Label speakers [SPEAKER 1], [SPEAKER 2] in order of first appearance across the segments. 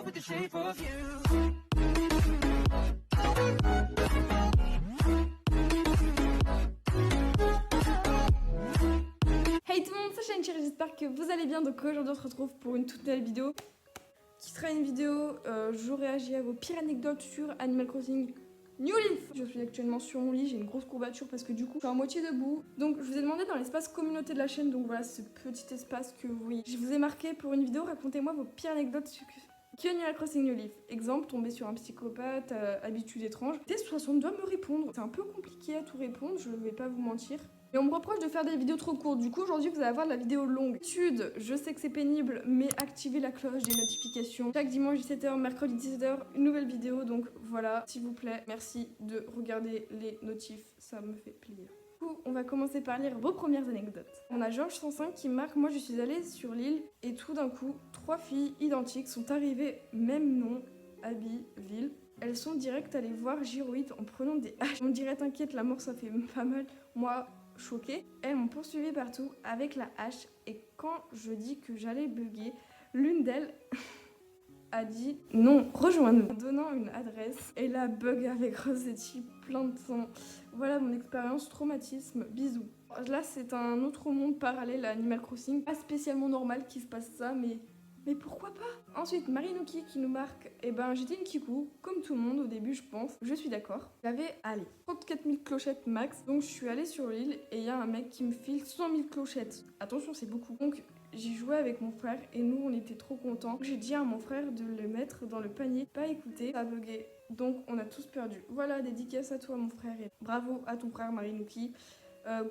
[SPEAKER 1] with the shape of you.
[SPEAKER 2] Hey tout le monde, c'est Shine, j'espère que vous allez bien. Donc aujourd'hui on se retrouve pour une toute nouvelle vidéo qui sera une vidéo, je réagis à vos pires anecdotes sur Animal Crossing New Leaf. Je suis actuellement sur mon lit, j'ai une grosse courbature parce que du coup je suis à moitié debout. Donc je vous ai demandé dans l'espace communauté de la chaîne, donc voilà ce petit espace que vous voyez. Je vous ai marqué pour une vidéo, racontez-moi vos pires anecdotes sur Animal Crossing New Leaf. Exemple, tomber sur un psychopathe, habitude étrange. T60 doit me répondre, c'est un peu compliqué à tout répondre, je ne vais pas vous mentir. Et on me reproche de faire des vidéos trop courtes, du coup aujourd'hui vous allez avoir de la vidéo longue. D'habitude, je sais que c'est pénible, mais activez la cloche des notifications. Chaque dimanche 17h, mercredi 17h, une nouvelle vidéo, donc voilà, s'il vous plaît, merci de regarder les notifs, ça me fait plaisir. Du coup, on va commencer par lire vos premières anecdotes. On a Georges 105 qui marque « Moi je suis allée sur l'île et tout d'un coup, 3 filles identiques sont arrivées, même nom, habit, ville. Elles sont direct allées voir Giroïde en prenant des haches. On dirait t'inquiète, la mort ça fait pas mal. Moi, choquée, elles m'ont poursuivi partout avec la hache et quand je dis que j'allais bugger, l'une d'elles a dit non, rejoins-nous en donnant une adresse et la bug avec Rossetti plein de sang. Voilà mon expérience traumatisme, bisous. Là c'est un autre monde parallèle à Animal Crossing, pas spécialement normal qu'il se passe ça mais pourquoi pas? Ensuite, Marinuki qui nous marque, eh ben j'étais une kikou, comme tout le monde au début je pense, je suis d'accord. J'avais, allez, 34 000 clochettes max, donc je suis allée sur l'île et il y a un mec qui me file 100 000 clochettes. Attention, c'est beaucoup. Donc j'ai joué avec mon frère et nous on était trop contents. J'ai dit à mon frère de le mettre dans le panier, pas écouter, ça a bugué. Donc on a tous perdu. Voilà, dédicace à toi mon frère et bravo à ton frère Marinuki.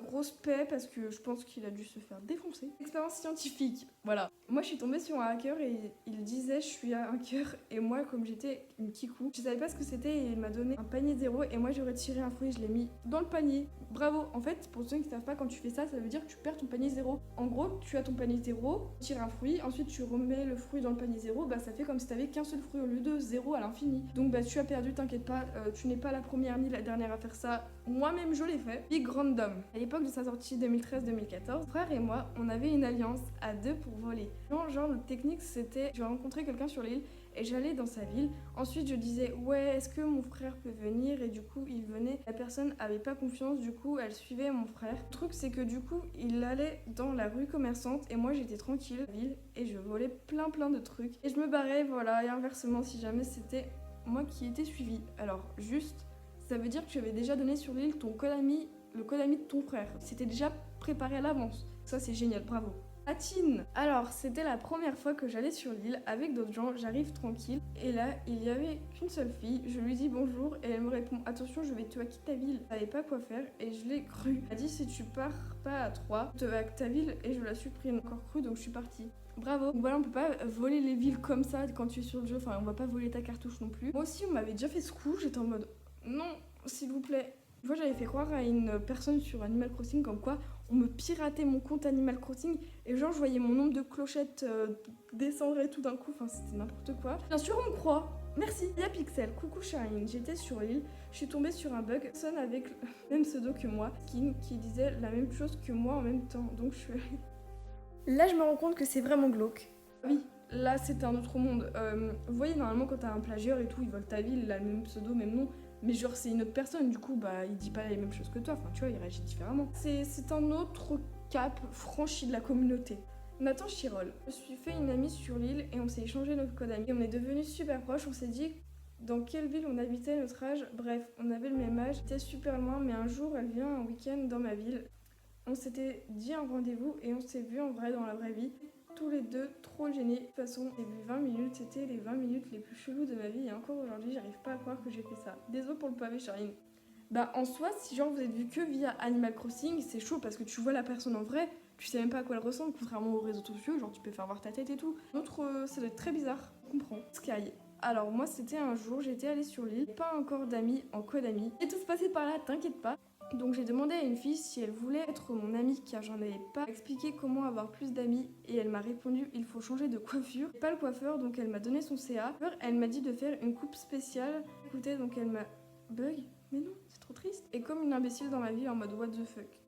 [SPEAKER 2] Grosse paix parce que je pense qu'il a dû se faire défoncer. Expérience scientifique, voilà. Moi je suis tombée sur un hacker et il disait je suis un hacker et moi comme j'étais une kikou, je savais pas ce que c'était et il m'a donné un panier zéro et moi j'ai retiré un fruit, je l'ai mis dans le panier. Bravo, en fait pour ceux qui savent pas quand tu fais ça, ça veut dire que tu perds ton panier zéro. En gros tu as ton panier zéro, tu tires un fruit, ensuite tu remets le fruit dans le panier zéro, bah ça fait comme si t'avais qu'un seul fruit au lieu de zéro à l'infini. Donc bah tu as perdu, t'inquiète pas, tu n'es pas la première ni la dernière à faire ça, moi-même je l'ai fait. Big random. À l'époque de sa sortie 2013-2014, frère et moi, on avait une alliance à deux pour voler. Genre notre technique c'était, je rencontrais quelqu'un sur l'île et j'allais dans sa ville. Ensuite je disais ouais est-ce que mon frère peut venir et du coup il venait. La personne avait pas confiance, du coup elle suivait mon frère. Le truc c'est que du coup il allait dans la rue commerçante et moi j'étais tranquille dans la ville et je volais plein de trucs. Et je me barrais voilà et inversement si jamais c'était moi qui étais suivie. Alors juste ça veut dire que tu avais déjà donné sur l'île ton code ami, le code ami de ton frère. C'était déjà préparé à l'avance. Ça c'est génial, bravo. Atine. Alors c'était la première fois que j'allais sur l'île avec d'autres gens, j'arrive tranquille et là il y avait qu'une seule fille, je lui dis bonjour et elle me répond attention je vais te hacker ta ville. Je savais pas quoi faire et je l'ai cru. Elle a dit si tu pars pas à 3, je te hack ta ville et je la suis pris encore cru donc je suis partie. Bravo. Donc voilà, on peut pas voler les villes comme ça quand tu es sur le jeu, enfin on va pas voler ta cartouche non plus. Moi aussi on m'avait déjà fait ce coup, j'étais en mode non s'il vous plaît. Une fois j'avais fait croire à une personne sur Animal Crossing comme quoi on me piratait mon compte Animal Crossing et genre je voyais mon nombre de clochettes descendre et tout d'un coup, enfin c'était n'importe quoi. Bien sûr on me croit, merci. Il y a Pixel, coucou Shine, j'étais sur l'île, je suis tombée sur un bug, personne avec le même pseudo que moi, Skin, qui disait la même chose que moi en même temps, donc je suis... Là je me rends compte que c'est vraiment glauque. Oui, là c'était un autre monde. Vous voyez normalement quand t'as un plagieur et tout, il vole ta ville, il a le même pseudo, même nom. Mais genre c'est une autre personne, du coup bah il dit pas les mêmes choses que toi, enfin tu vois il réagit différemment. C'est un autre cap franchi de la communauté. Nathan Chirol, je me suis fait une amie sur l'île et on s'est échangé notre code ami. On est devenus super proches, on s'est dit dans quelle ville on habitait, notre âge, bref, on avait le même âge, c'était super loin mais un jour elle vient un week-end dans ma ville. On s'était dit un rendez-vous et on s'est vu en vrai dans la vraie vie. Tous les deux trop gênés. De toute façon, j'ai vu 20 minutes, c'était les 20 minutes les plus cheloues de ma vie et encore aujourd'hui, j'arrive pas à croire que j'ai fait ça. Désolé pour le pavé, Charline. Bah en soi, si genre vous êtes vu que via Animal Crossing, c'est chaud parce que tu vois la personne en vrai, tu sais même pas à quoi elle ressemble, contrairement aux réseaux sociaux, genre tu peux faire voir ta tête et tout. L'autre, ça doit être très bizarre, on comprend. Sky. Alors moi c'était un jour, j'étais allée sur l'île, pas encore d'amis en code ami. Et tout se passait par là, t'inquiète pas. Donc j'ai demandé à une fille si elle voulait être mon amie car j'en avais pas expliqué comment avoir plus d'amis et elle m'a répondu il faut changer de coiffure. Pas le coiffeur donc elle m'a donné son CA. Elle m'a dit de faire une coupe spéciale. Écoutez donc elle m'a bug mais non c'est trop triste. Et comme une imbécile dans ma vie en mode what the fuck.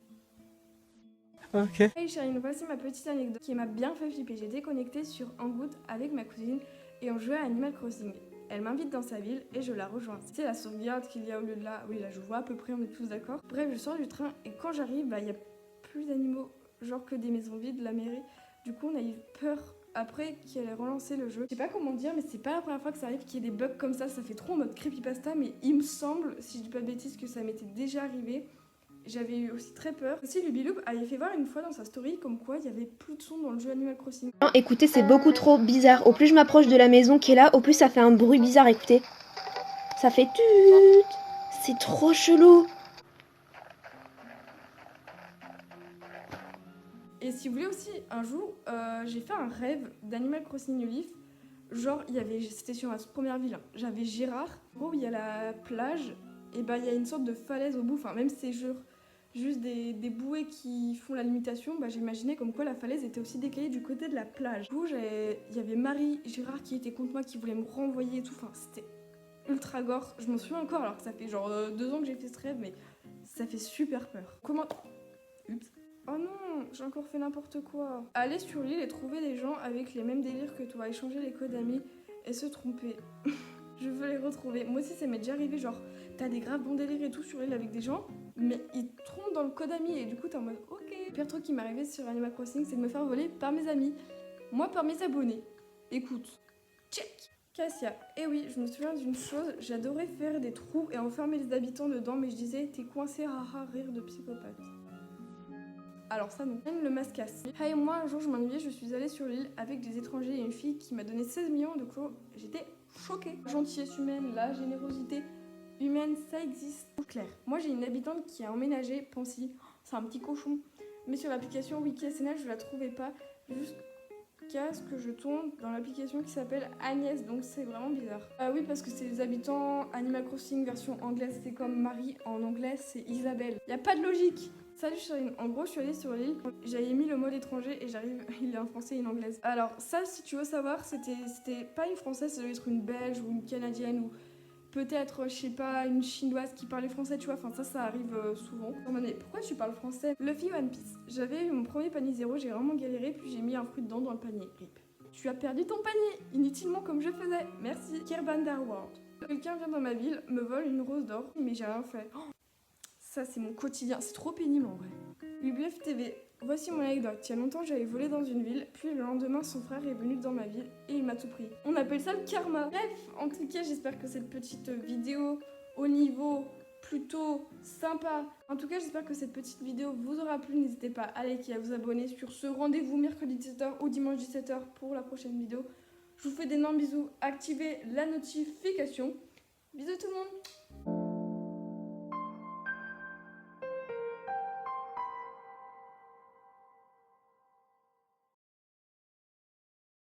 [SPEAKER 3] Ok.
[SPEAKER 2] Hey Charline, voici ma petite anecdote qui m'a bien fait flipper. J'étais connectée sur Hanggood avec ma cousine et on jouait à Animal Crossing. Elle m'invite dans sa ville et je la rejoins. C'est la sauvegarde qu'il y a au lieu de là. Oui, là je vois à peu près, on est tous d'accord. Bref, je sors du train et quand j'arrive, il y a plus d'animaux, genre que des maisons vides, la mairie. Du coup, on a eu peur après qu'elle ait relancé le jeu. Je sais pas comment dire, mais c'est pas la première fois que ça arrive qu'il y ait des bugs comme ça. Ça fait trop en mode creepypasta, mais il me semble, si je dis pas de bêtises, que ça m'était déjà arrivé. J'avais eu aussi très peur. Aussi, Lubiloub avait fait voir une fois dans sa story comme quoi il y avait plus de son dans le jeu Animal Crossing.
[SPEAKER 4] Non, écoutez, c'est beaucoup trop bizarre. Au plus je m'approche de la maison qui est là, au plus ça fait un bruit bizarre, écoutez. Ça fait tut. C'est trop chelou.
[SPEAKER 2] Et si vous voulez aussi, un jour, j'ai fait un rêve d'Animal Crossing New Leaf. Genre, c'était sur ma première ville. Hein. J'avais Gérard. En gros, il y a la plage. Et il y a une sorte de falaise au bout. Enfin, même si c'est juste des bouées qui font la limitation, j'imaginais comme quoi la falaise était aussi décalée du côté de la plage. Du coup, il y avait Marie, Gérard qui était contre moi, qui voulait me renvoyer et tout. Enfin, c'était ultra gore. Je m'en souviens encore, alors que ça fait genre 2 ans que j'ai fait ce rêve, mais ça fait super peur. Comment... Oups. Oh non, j'ai encore fait n'importe quoi. Aller sur l'île et trouver des gens avec les mêmes délires que toi, échanger les codes amis et se tromper. Je veux les retrouver. Moi aussi, ça m'est déjà arrivé, genre, t'as des graves bons délires et tout sur l'île avec des gens, mais ils te trompent dans le code ami et du coup, t'es en mode ok. Le pire truc qui m'est arrivé sur Animal Crossing, c'est de me faire voler par mes amis. Moi, par mes abonnés. Écoute, check. Cassia. Eh oui, je me souviens d'une chose, j'adorais faire des trous et enfermer les habitants dedans, mais je disais, t'es coincé, haha, rire de psychopathe. Alors ça non. Le mascasse. Hey, moi un jour je m'ennuyais, je suis allée sur l'île avec des étrangers et une fille qui m'a donné 16 millions de clos. J'étais choquée. La gentillesse humaine, la générosité humaine, ça existe. Claire. Moi j'ai une habitante qui a emménagé, Pansy, c'est un petit cochon. Mais sur l'application WikiSNL je la trouvais pas, jusqu'à ce que je tombe dans l'application qui s'appelle Agnès, donc c'est vraiment bizarre. Ah oui, parce que c'est les habitants Animal Crossing version anglaise, c'est comme Marie en anglais, c'est Isabelle. Y a pas de logique. Salut Charline, en gros je suis allée sur l'île, j'avais mis le mode étranger et j'arrive, il est en français et une anglaise. Alors ça, si tu veux savoir, c'était pas une française, ça devait être une belge ou une canadienne ou peut-être, je sais pas, une chinoise qui parlait français, tu vois, enfin ça arrive souvent. Mais pourquoi tu parles français? Luffy One Piece, j'avais eu mon premier panier zéro, j'ai vraiment galéré, puis j'ai mis un fruit dedans dans le panier. Rip. Tu as perdu ton panier, inutilement comme je faisais, merci. Kerbandar World. Quelqu'un vient dans ma ville, me vole une rose d'or, mais j'ai rien fait. Oh, ça, c'est mon quotidien. C'est trop pénible en vrai. UBF TV. Voici mon anecdote. Il y a longtemps, j'avais volé dans une ville, puis le lendemain, son frère est venu dans ma ville et il m'a tout pris. On appelle ça le karma. Bref, en tout cas, j'espère que cette petite vidéo au niveau plutôt sympa. En tout cas, j'espère que cette petite vidéo vous aura plu. N'hésitez pas à liker, à vous abonner sur ce rendez-vous mercredi 17h ou dimanche 17h pour la prochaine vidéo. Je vous fais d'énormes bisous. Activez la notification. Bisous tout le monde.